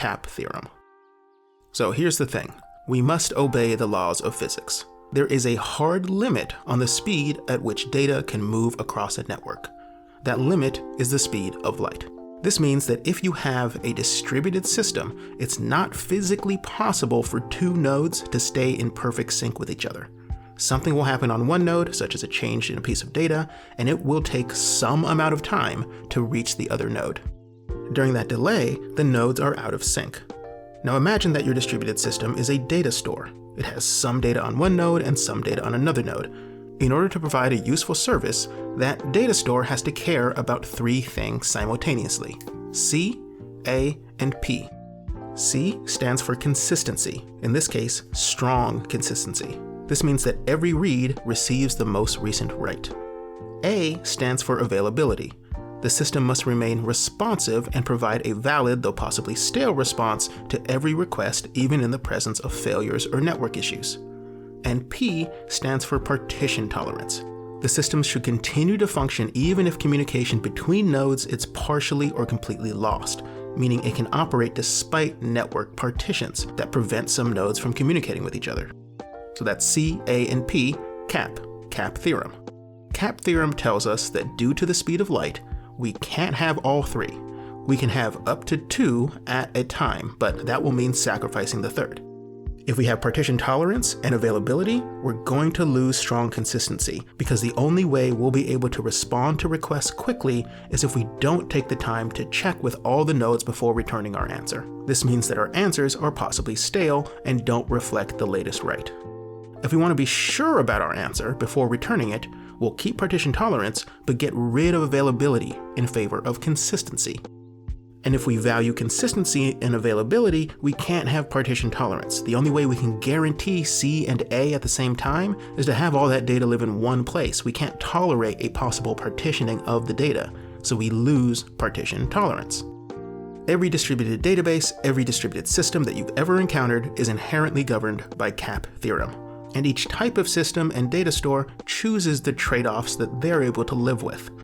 cap theorem. So here's the thing. We must obey the laws of physics. There is a hard limit on the speed at which data can move across a network. That limit is the speed of light. This means that if you have a distributed system, it's not physically possible for two nodes to stay in perfect sync with each other. Something will happen on one node, such as a change in a piece of data, and it will take some amount of time to reach the other node. During that delay, the nodes are out of sync. Now imagine that your distributed system is a data store. It has some data on one node and some data on another node. In order to provide a useful service, that data store has to care about three things simultaneously: C, A, and P. C stands for consistency, in this case, strong consistency. This means that every read receives the most recent write. A stands for availability. The system must remain responsive and provide a valid, though possibly stale, response to every request, even in the presence of failures or network issues. And P stands for partition tolerance. The system should continue to function even if communication between nodes is partially or completely lost, meaning it can operate despite network partitions that prevent some nodes from communicating with each other. So that's C, A, and P, cap theorem. Cap theorem tells us that due to the speed of light, we can't have all three. We can have up to two at a time, but that will mean sacrificing the third. If we have partition tolerance and availability, we're going to lose strong consistency, because the only way we'll be able to respond to requests quickly is if we don't take the time to check with all the nodes before returning our answer. This means that our answers are possibly stale and don't reflect the latest write. If we want to be sure about our answer before returning it, we'll keep partition tolerance but get rid of availability in favor of consistency. And if we value consistency and availability, we can't have partition tolerance. The only way we can guarantee C and A at the same time is to have all that data live in one place. We can't tolerate a possible partitioning of the data, so we lose partition tolerance. Every distributed database, every distributed system that you've ever encountered is inherently governed by cap theorem. And each type of system and data store chooses the trade-offs that they're able to live with.